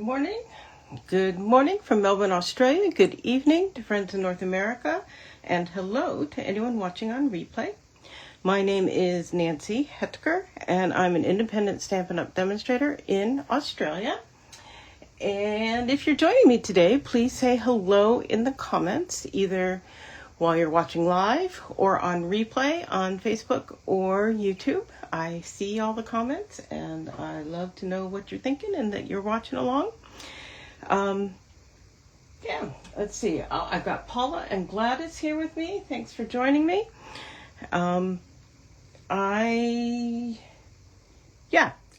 morning. Good morning from Melbourne, Australia. Good evening to friends in North America. And hello to anyone watching on replay. My name is Nancy Hetker, and I'm an independent Stampin' Up! Demonstrator in Australia. And if you're joining me today, please say hello in the comments, either while you're watching live or on replay on Facebook or YouTube. I see all the comments, and I love to know what you're thinking and that you're watching along. Let's see. I've got Paula and Gladys here with me. Thanks for joining me. I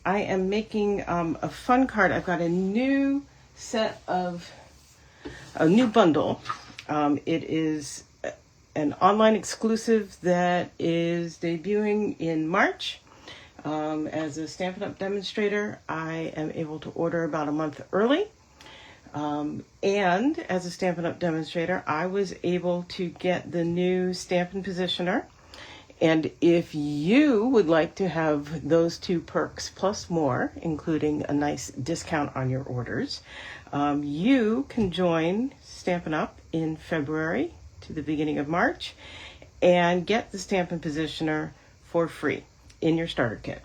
am making a fun card. I've got a new bundle. It is an online exclusive that is debuting in March. As a Stampin' Up! Demonstrator, I am able to order about a month early. And as a Stampin' Up! Demonstrator, I was able to get the new Stampin' Positioner. And if you would like to have those two perks plus more, including a nice discount on your orders, you can join Stampin' Up! In February to the beginning of March and get the Stampin' Positioner for free in your starter kit.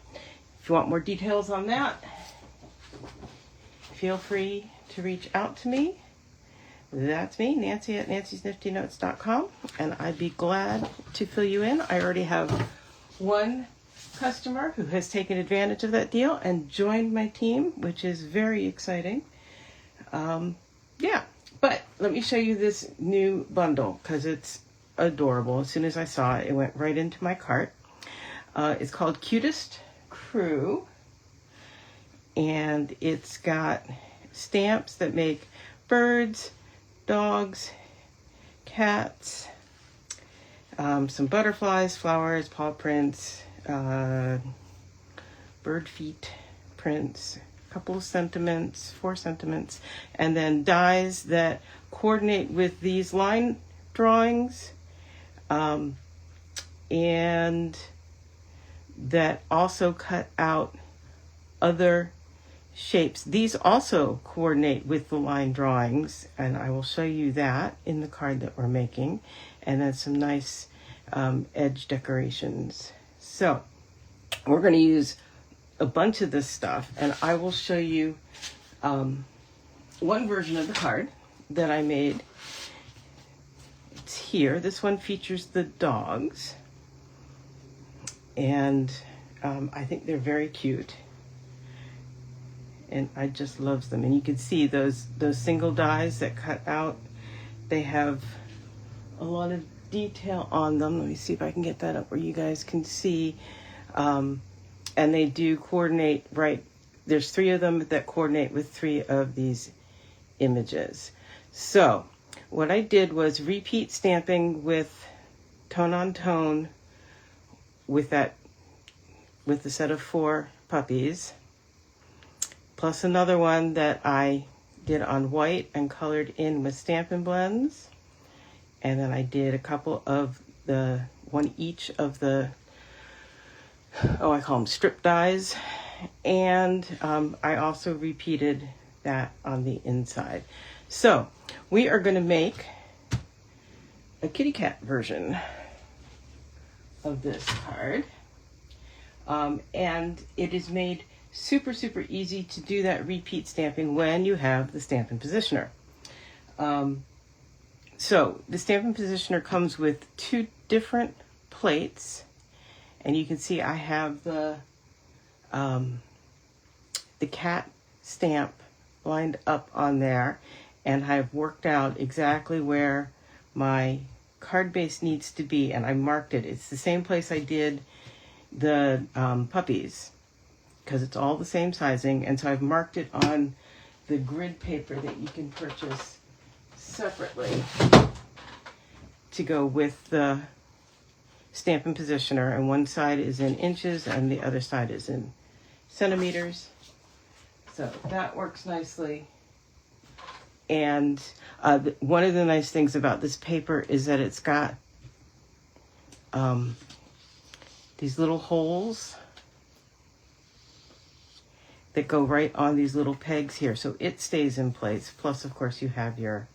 If you want more details on that, feel free to reach out to me. That's me, Nancy at nancysniftynotes.com, and I'd be glad to fill you in. I already have one customer who has taken advantage of that deal and joined my team, which is very exciting. But let me show you this new bundle because it's adorable. As soon as I saw it, it went right into my cart. It's called Cutest Crew, and it's got stamps that make birds, dogs, cats, some butterflies, flowers, paw prints, bird feet prints, a couple of sentiments, 4 sentiments, and then dies that coordinate with these line drawings, and that also cut out other shapes. These also coordinate with the line drawings, and I will show you that in the card that we're making, and then some nice edge decorations. So we're going to use a bunch of this stuff, and I will show you one version of the card that I made. It's here. This one features the dogs, and I think they're very cute. And I just love them. And you can see those single dies that cut out. They have a lot of detail on them. Let me see if I can get that up where you guys can see. And they do coordinate, right? There's 3 of them that coordinate with 3 of these images. So what I did was repeat stamping with tone on tone with the set of 4 puppies, plus another one that I did on white and colored in with Stampin' Blends. And then I did a couple of one each of the, I call them strip dies. And I also repeated that on the inside. So we are going to make a kitty cat version of this card. And it is made super easy to do that repeat stamping when you have the Stampin' Positioner. So the Stampin' Positioner comes with 2 different plates, and you can see I have the cat stamp lined up on there, and I've worked out exactly where my card base needs to be, and I marked it. It's the same place I did the puppies, because it's all the same sizing, and so I've marked it on the grid paper that you can purchase separately to go with the Stampin' Positioner, and one side is in inches and the other side is in centimeters. So that works nicely. And one of the nice things about this paper is that it's got these little holes that go right on these little pegs here, so it stays in place. Plus, of course, you have your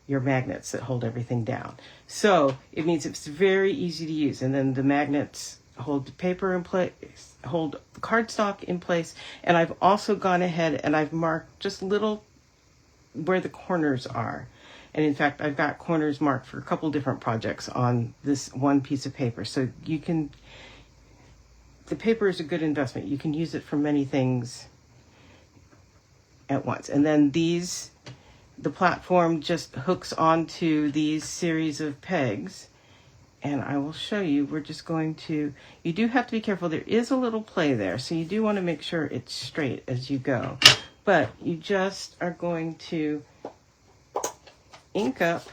magnets that hold everything down. So it means it's very easy to use. And then the magnets hold the paper in place, hold the cardstock in place. And I've also gone ahead and I've marked just little where the corners are. And in fact, I've got corners marked for a couple different projects on this one piece of paper. So you can, the paper is a good investment. You can use it for many things at once. And then these, the platform just hooks onto these series of pegs. And I will show you, we're just going to, you do have to be careful. There is a little play there. So you do want to make sure it's straight as you go. But you just are going to ink up.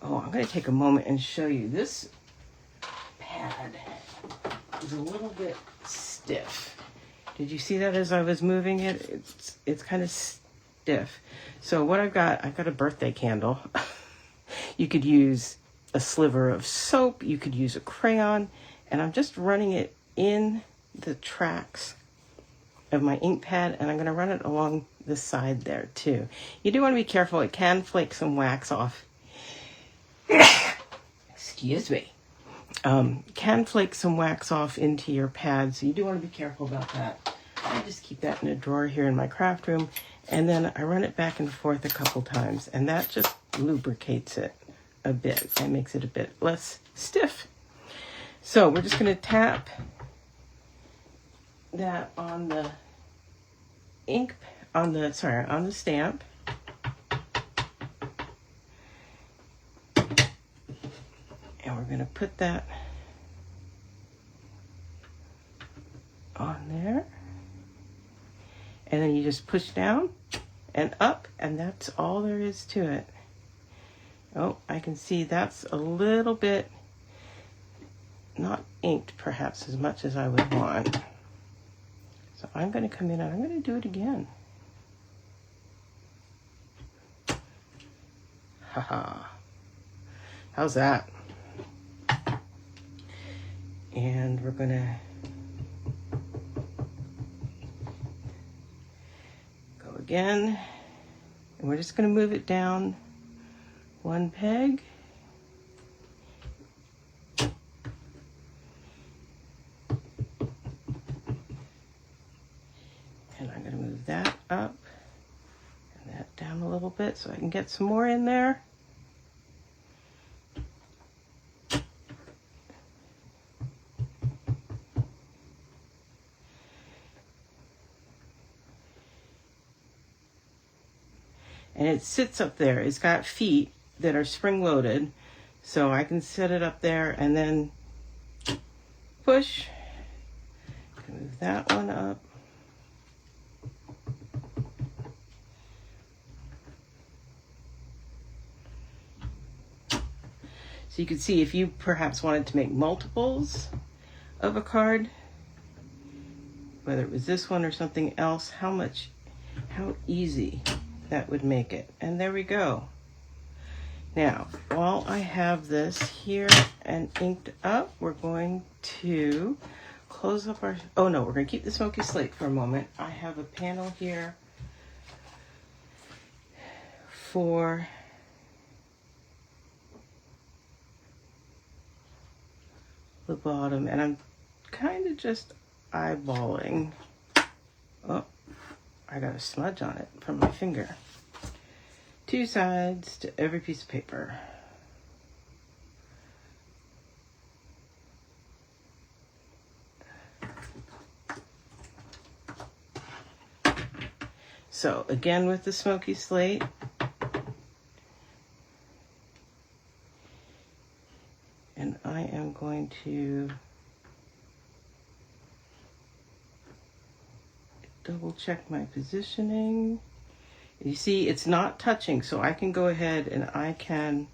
Oh, I'm going to take a moment and show you. This pad is a little bit stiff. Did you see that as I was moving it? It's kind of stiff. So what I've got a birthday candle. You could use a sliver of soap. You could use a crayon. And I'm just running it in the tracks of my ink pad, and I'm going to run it along the side there too. You do want to be careful. It can flake some wax off. Excuse me. Can flake some wax off into your pad, so you do want to be careful about that. I just keep that in a drawer here in my craft room, and then I run it back and forth a couple times, and that just lubricates it a bit and makes it a bit less stiff. So we're just going to tap that on the ink, on the stamp. And we're going to put that on there. And then you just push down and up, and that's all there is to it. Oh, I can see that's a little bit not inked perhaps as much as I would want. So I'm going to come in and I'm going to do it again. Haha. How's that? And we're going to go again. And we're just going to move it down one peg. And I'm going to move that up and that down a little bit so I can get some more in there. And it sits up there. It's got feet that are spring-loaded, so I can set it up there and then push. Move that one up. So you can see if you perhaps wanted to make multiples of a card, whether it was this one or something else, how easy that would make it. And there we go. Now, while I have this here and inked up, we're going to close up our, oh no, we're going to keep the smoky slate for a moment. I have a panel here for the bottom, and I'm kind of just eyeballing. Oh, I got a smudge on it from my finger. Two sides to every piece of paper. So again with the smoky slate, and I am going to double check my positioning. You see, it's not touching, so I can go ahead and I can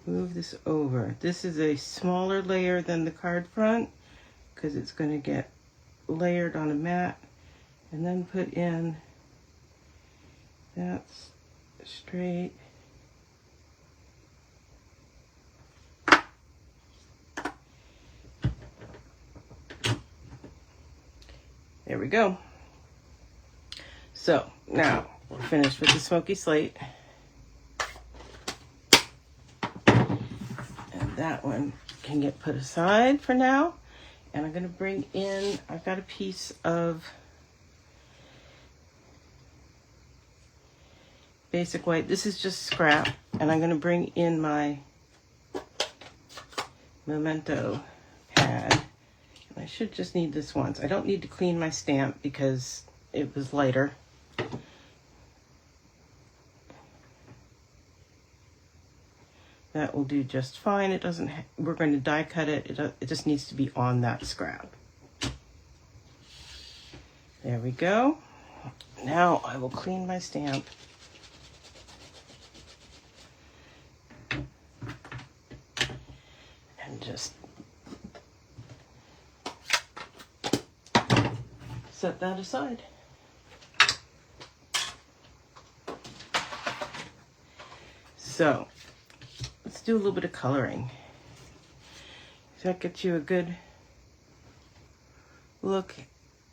move this over. This is a smaller layer than the card front because it's going to get layered on a mat, and then put in, that's straight. There we go. So now we're finished with the smoky slate. And that one can get put aside for now. And I'm going to bring in, I've got a piece of basic white. This is just scrap. And I'm going to bring in my Memento pad. I should just need this once. I don't need to clean my stamp because it was lighter. That will do just fine. It doesn't, we're going to die cut it. It just needs to be on that scrap. There we go. Now I will clean my stamp. And just set that aside. So let's do a little bit of coloring. Does that get you a good look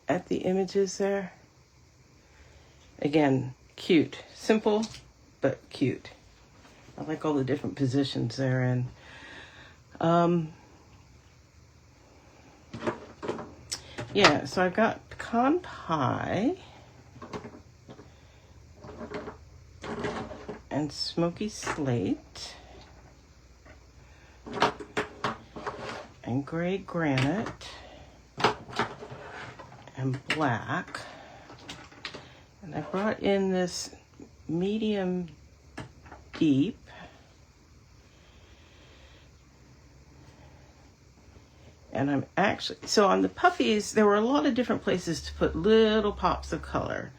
at the images there? Again, cute. Simple, but cute. I like all the different positions they're in. Yeah, so I've got pecan pie and smoky slate and gray granite and black. And I brought in this medium deep. And I'm actually, so on the puffies, there were a lot of different places to put little pops of color.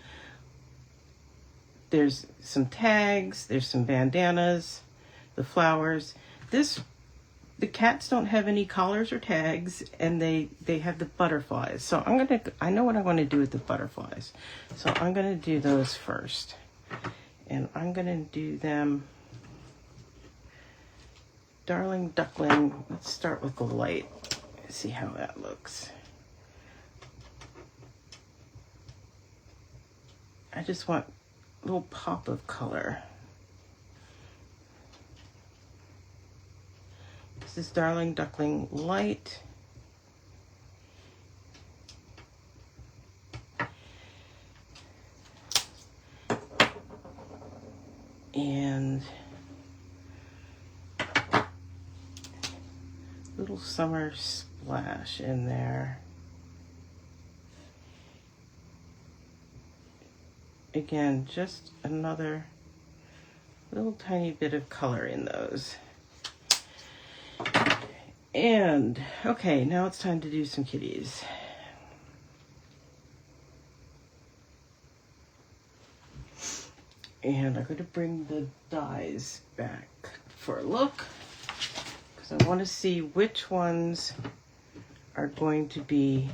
There's some tags, there's some bandanas, the flowers. The cats don't have any collars or tags, and they have the butterflies. So I know what I want to do with the butterflies. So I'm gonna do those first. And I'm gonna do them, Darling Duckling. Let's start with the light. See how that looks. I just want a little pop of color. This is Darling Duckling Light. And little summer splash in there. Again, just another little tiny bit of color in those. And, okay, now it's time to do some kitties. And I'm going to bring the dies back for a look, because I want to see which ones are going to be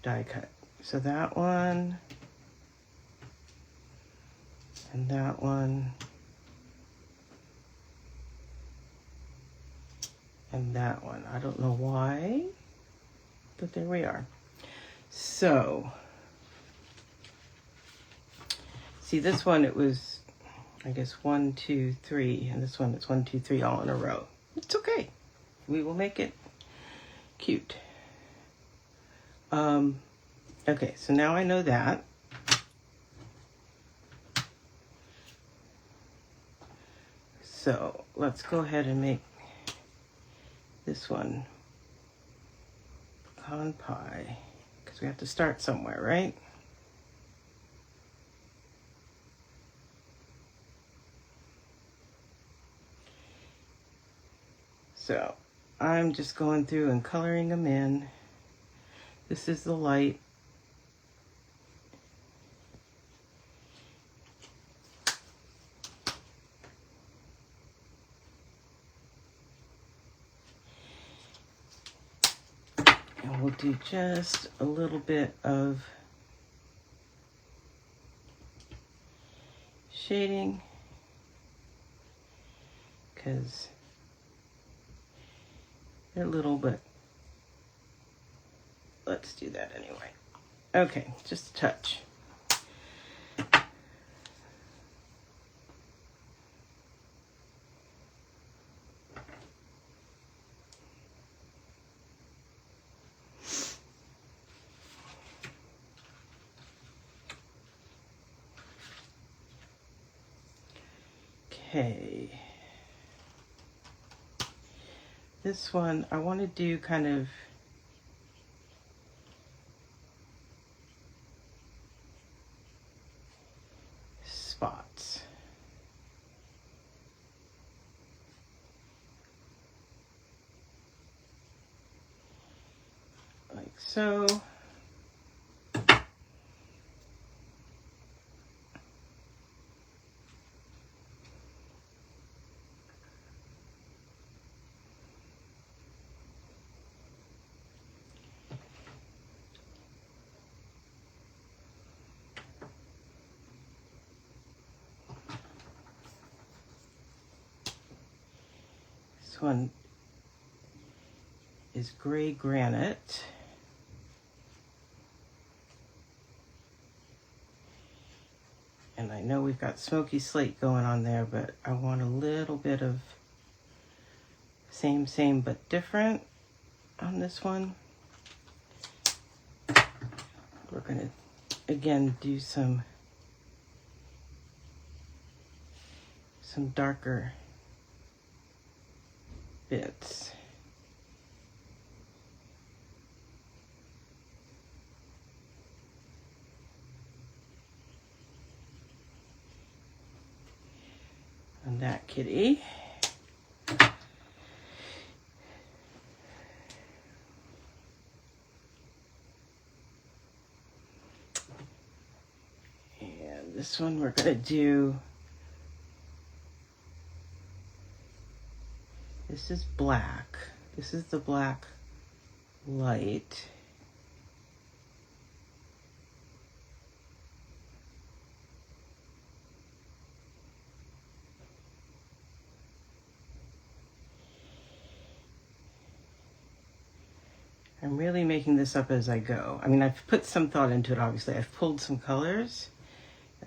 die cut. So that one, and that one, and that one. I don't know why, but there we are. So, see this one, it was, I guess 1, 2, 3, and this one it's 1, 2, 3 all in a row. It's okay. We will make it cute. Okay, so now I know that. So let's go ahead and make this one pecan pie, because we have to start somewhere, right? So I'm just going through and coloring them in. This is the light. And we'll do just a little bit of shading, because they're little, but let's do that anyway. Okay, just a touch. Okay. This one, I want to do kind of spots. Like so. This one is gray granite. And I know we've got smoky slate going on there, but I want a little bit of same but different on this one. We're gonna again do some darker bits. On that kitty. And this one we're gonna do, this is black. This is the black light. I'm really making this up as I go. I mean, I've put some thought into it, obviously. I've pulled some colors.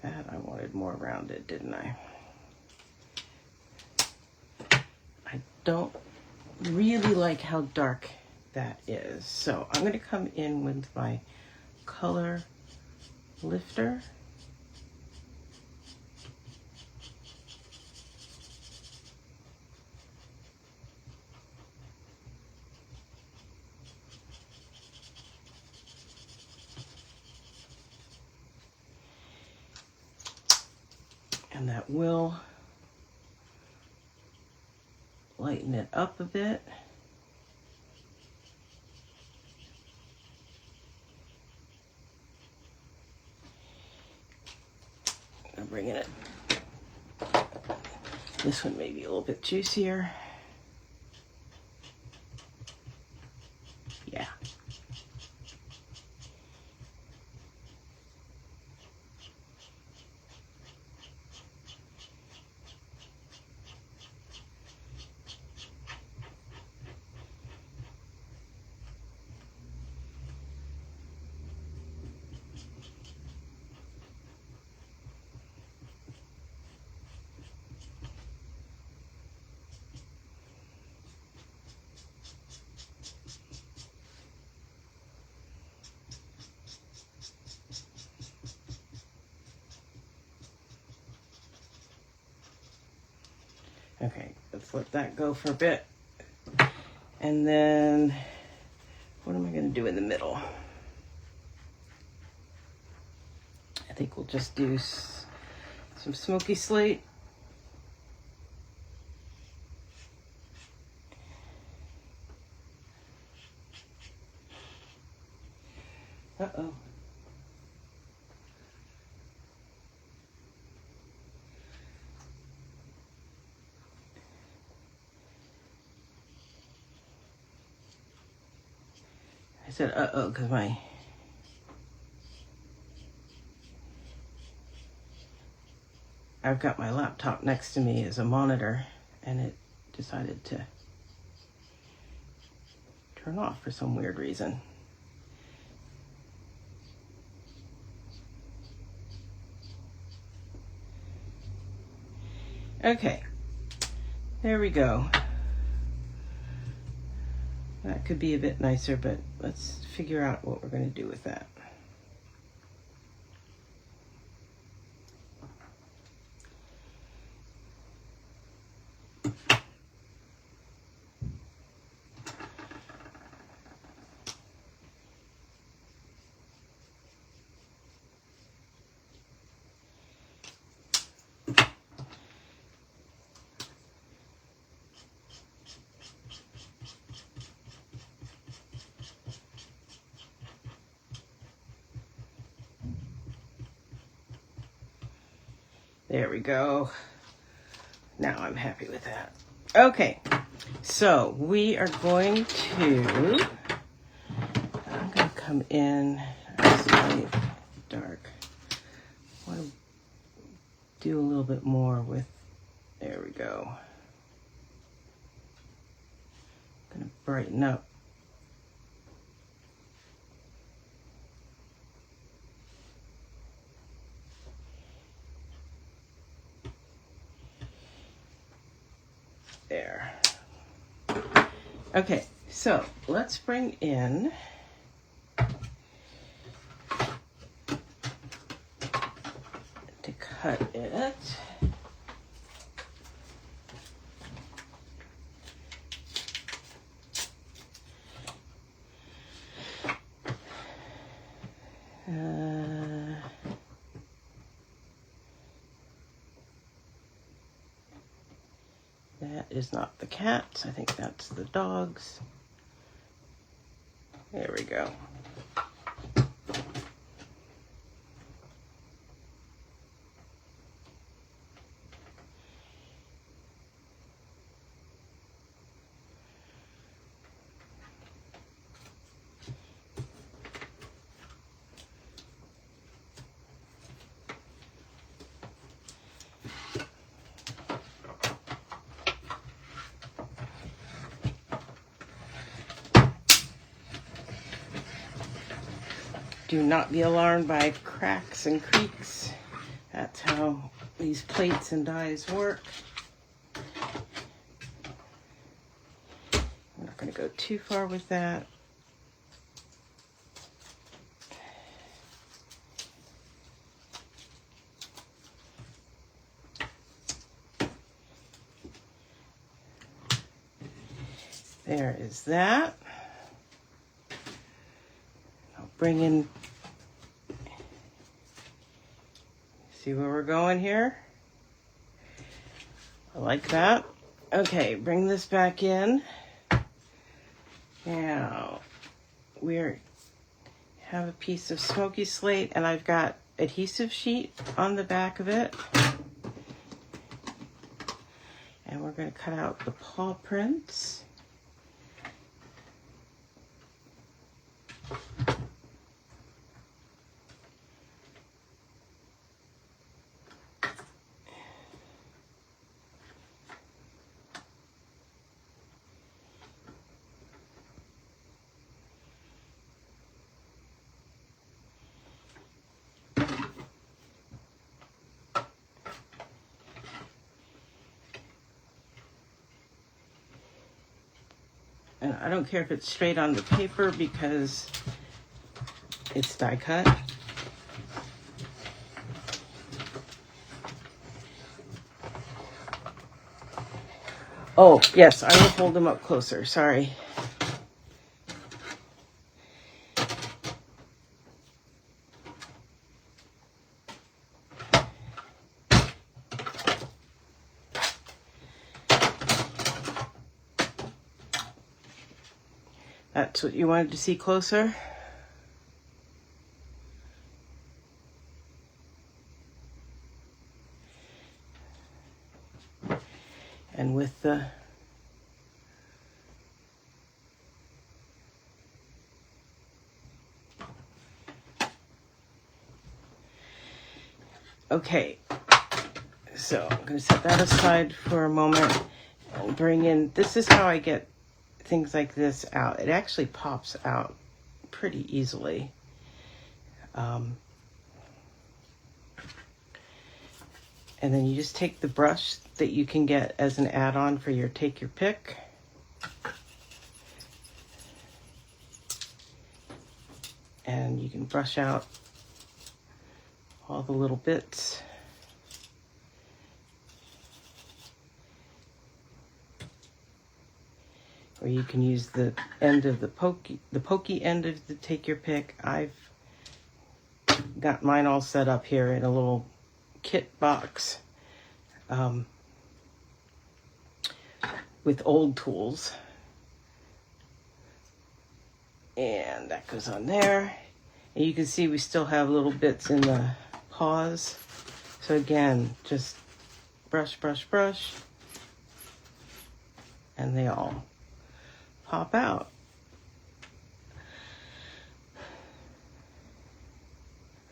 And I wanted more rounded, didn't I? I don't really like how dark that is. So I'm going to come in with my color lifter. And that will lighten it up a bit. I'm bringing it. This one may be a little bit juicier. Yeah. Okay, let's let that go for a bit. And then, what am I going to do in the middle? I think we'll just do some smoky slate. Uh-oh. I said uh-oh because I've got my laptop next to me as a monitor and it decided to turn off for some weird reason. Okay, there we go. That could be a bit nicer, but let's figure out what we're going to do with that. There we go. Now I'm happy with that. Okay, so we are going to, I'm going to come in, it's really dark. I want to do a little bit more with, there we go. I'm going to brighten up. There. Okay, so let's bring in to cut it. That is not the cats. I think that's the dogs. There we go. Do not be alarmed by cracks and creaks. That's how these plates and dies work. I'm not going to go too far with that. There is that. I'll bring in, see where we're going here? I like that. Okay, bring this back in. Now, we have a piece of smoky slate and I've got adhesive sheet on the back of it. And we're going to cut out the paw prints. And I don't care if it's straight on the paper because it's die cut. Oh, yes, I will hold them up closer. Sorry. That's what you wanted to see closer? And with the okay, so I'm going to set that aside for a moment and bring in, this is how I get things like this out. It actually pops out pretty easily. And then you just take the brush that you can get as an add-on for your Take Your Pick. And you can brush out all the little bits. Or you can use the end of the pokey end of the Take Your Pick. I've got mine all set up here in a little kit box with old tools. And that goes on there. And you can see we still have little bits in the paws. So again, just brush, brush, brush. And they all pop out.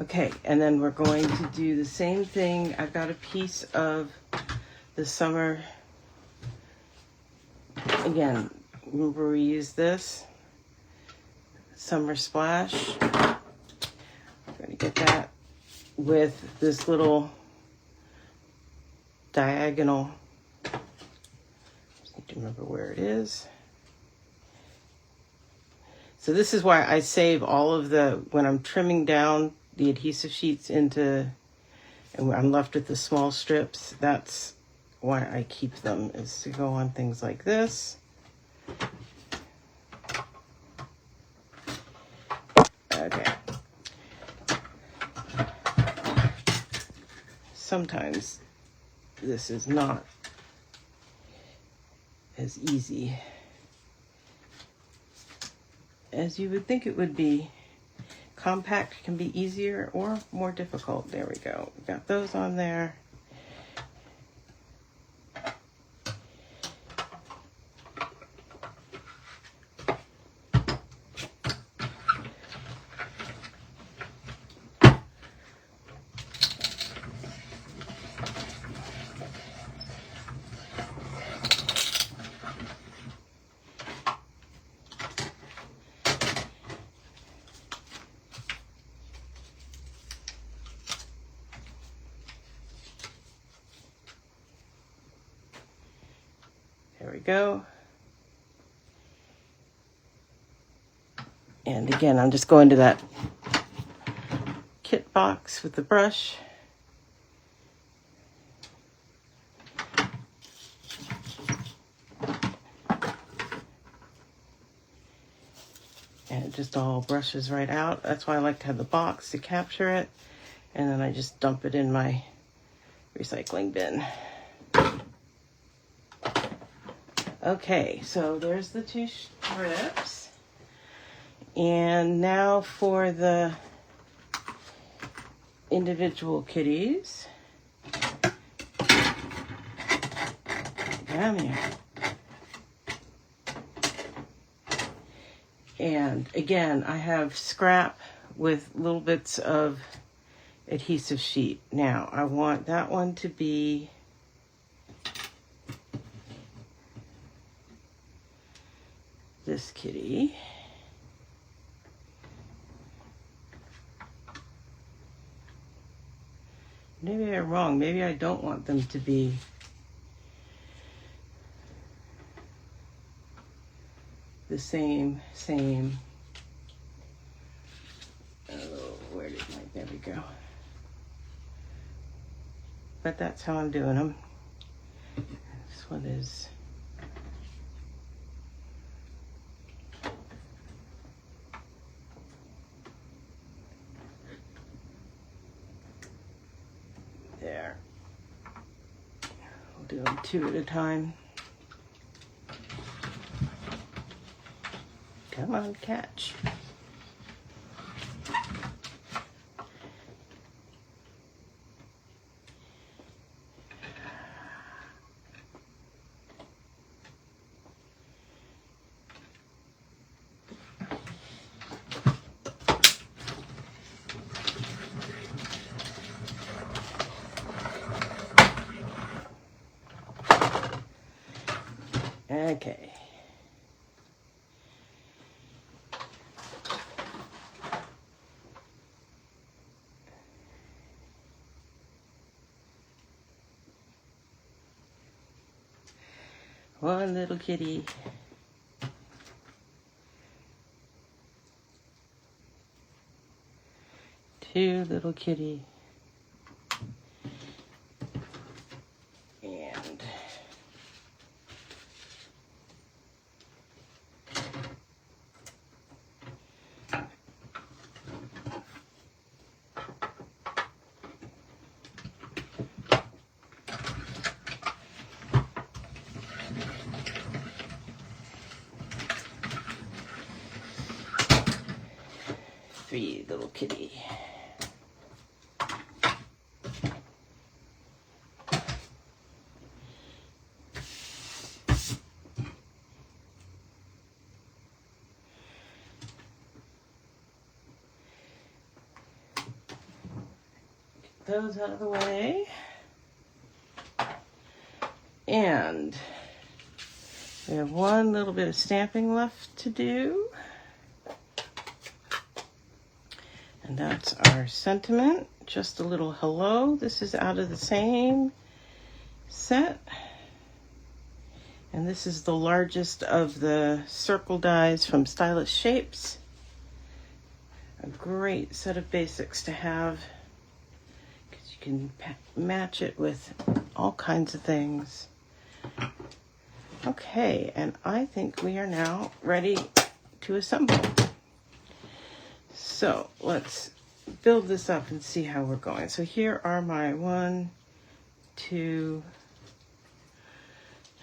Okay, and then we're going to do the same thing. I've got a piece of the summer. Again, remember we used this Summer Splash. I'm going to get that with this little diagonal. Just need to remember where it is. So this is why I save all of when I'm trimming down the adhesive sheets and I'm left with the small strips. That's why I keep them, is to go on things like this. Okay. Sometimes this is not as easy as you would think it would be. Compact can be easier or more difficult. There we go. We got those on there. There we go. And again, I'm just going to that kit box with the brush. And it just all brushes right out. That's why I like to have the box to capture it. And then I just dump it in my recycling bin. Okay, so there's the two strips. And now for the individual kitties. Come here. And again, I have scrap with little bits of adhesive sheet. Now, I want that one to be this kitty. Maybe I'm wrong. Maybe I don't want them to be the same. Oh, where did there we go. But that's how I'm doing them. This one is there. We'll do them two at a time. Come on, catch. Okay. One little kitty. Two little kitty. And three little kitty. Get those out of the way. And we have one little bit of stamping left to do. And that's our sentiment, just a little hello. This is out of the same set. And this is the largest of the circle dies from Stylish Shapes. A great set of basics to have because you can match it with all kinds of things. Okay, and I think we are now ready to assemble. So let's build this up and see how we're going. So here are my 1, 2,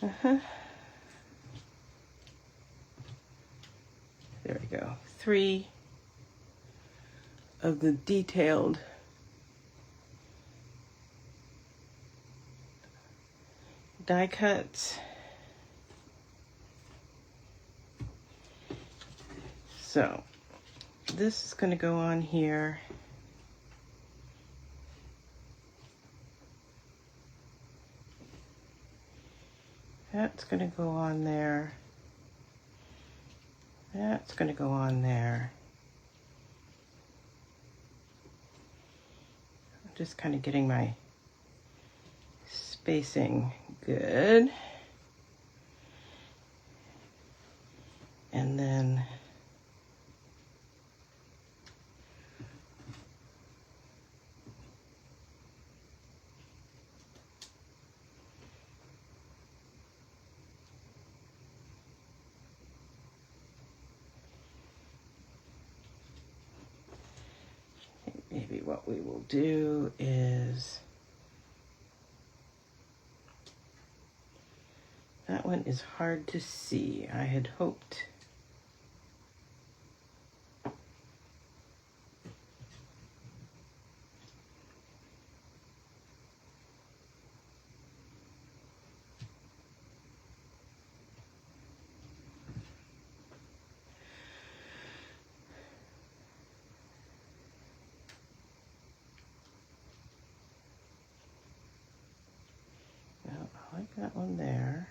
there we go, 3 of the detailed die cuts. So this is going to go on here. That's going to go on there. That's going to go on there. I'm just kind of getting my spacing good. And then maybe what we will do is, that one is hard to see. I had hoped I like that one there.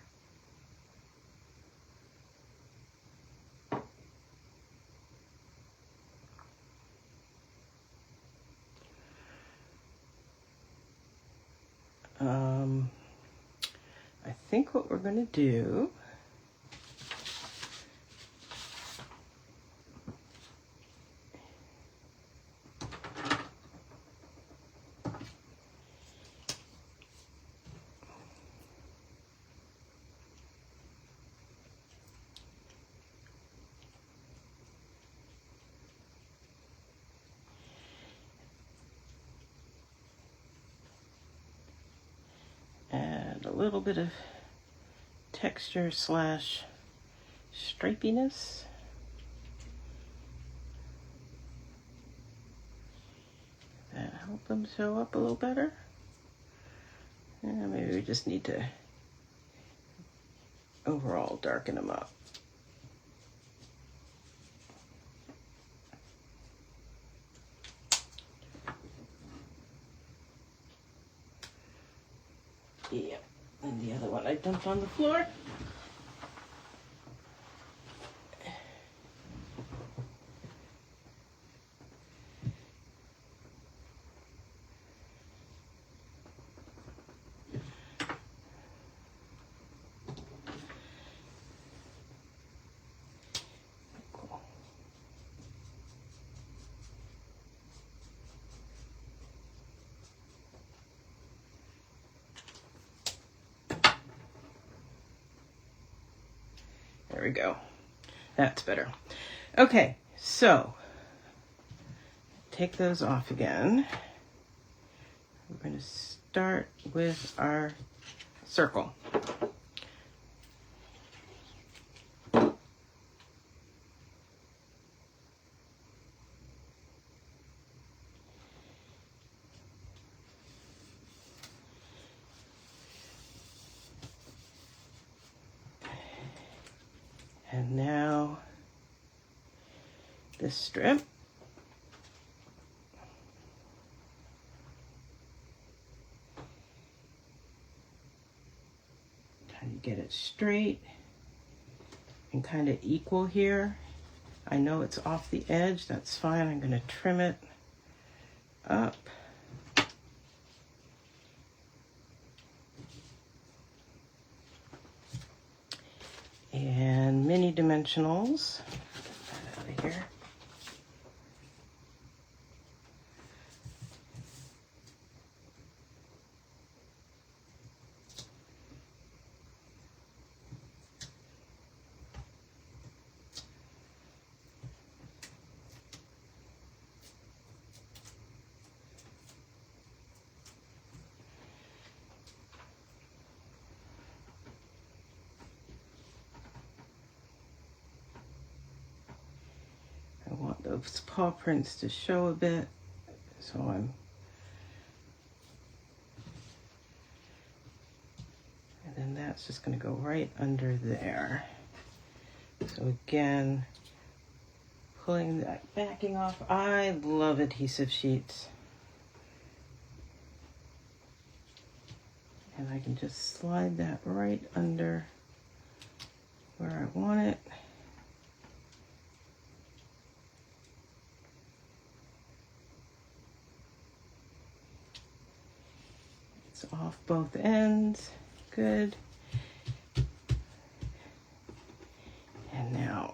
I think what we're going to do add a little bit of texture slash stripiness. That help them show up a little better. And maybe we just need to overall darken them up. Yeah, and the other one I dumped on the floor. There we go. That's better. Okay, so take those off again. We're going to start with our circle. And now this strip. Kind of get it straight and kind of equal here. I know it's off the edge, that's fine. I'm going to trim it up. And mini dimensionals. Get that out of here. I want those paw prints to show a bit, so and then that's just going to go right under there. So again, pulling that backing off. I love adhesive sheets. And I can just slide that right under where I want it. It's off both ends. Good. And now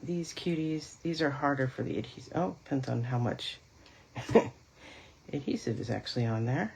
these cuties, these are harder for the adhesive. Oh, depends on how much adhesive is actually on there.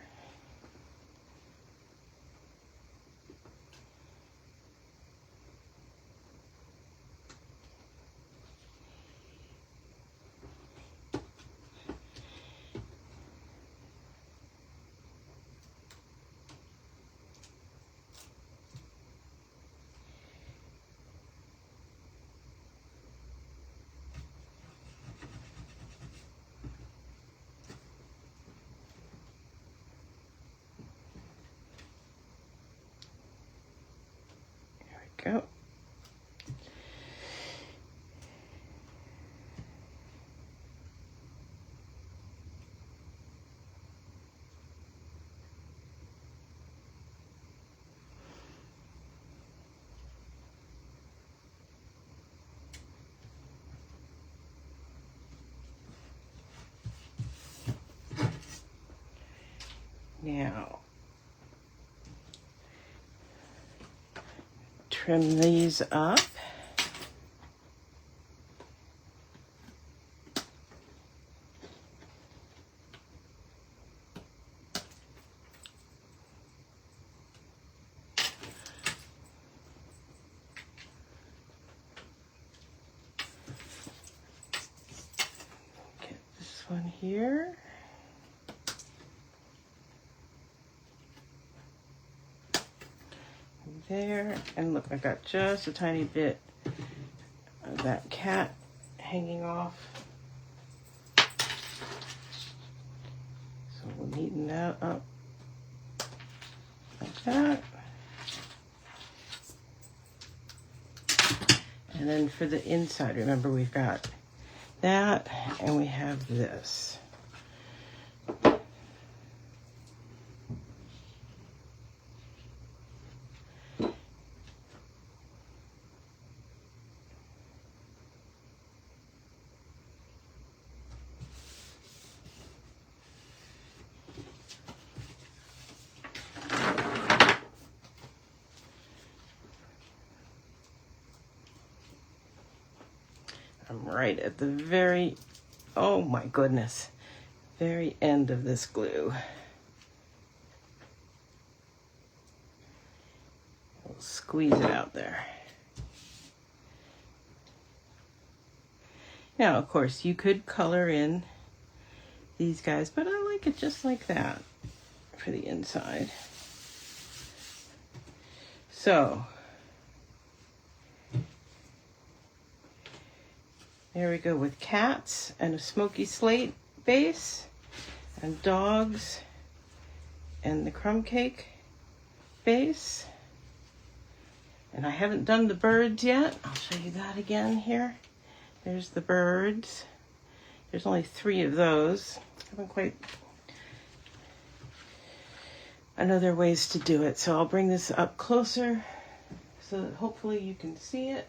Go. Now, trim these up. Get this one here. There, and look, I got just a tiny bit of that cat hanging off. So we'll neaten that up like that. And then for the inside, remember we've got that and we have this. I'm right at the very, oh my goodness, very end of this glue. We'll squeeze it out there. Now, of course, you could color in these guys, but I like it just like that for the inside. So, there we go with cats and a smoky slate base, and dogs and the crumb cake base. And I haven't done the birds yet. I'll show you that again here. There's the birds. There's only 3 of those. Haven't quite... I know there are ways to do it, so I'll bring this up closer so that hopefully you can see it.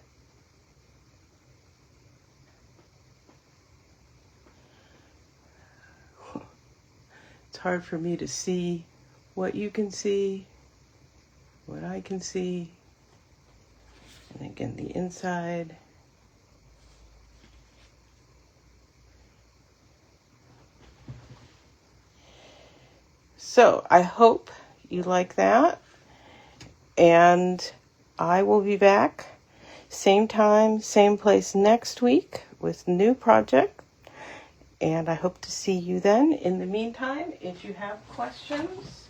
It's hard for me to see what you can see, what I can see. And again, the inside. So I hope you like that, and I will be back same time, same place next week with a new project, and I hope to see you then. In the meantime, if you have questions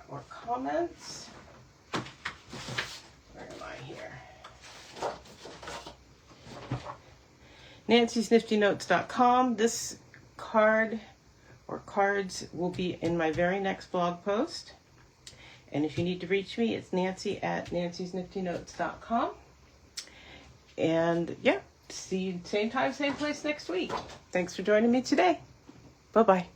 or comments, where am I here? Nancy'sNiftyNotes.com. This card or cards will be in my very next blog post. And if you need to reach me, it's Nancy@Nancy'sNiftyNotes.com. And yeah, see you same time, same place next week. Thanks for joining me today. Bye-bye.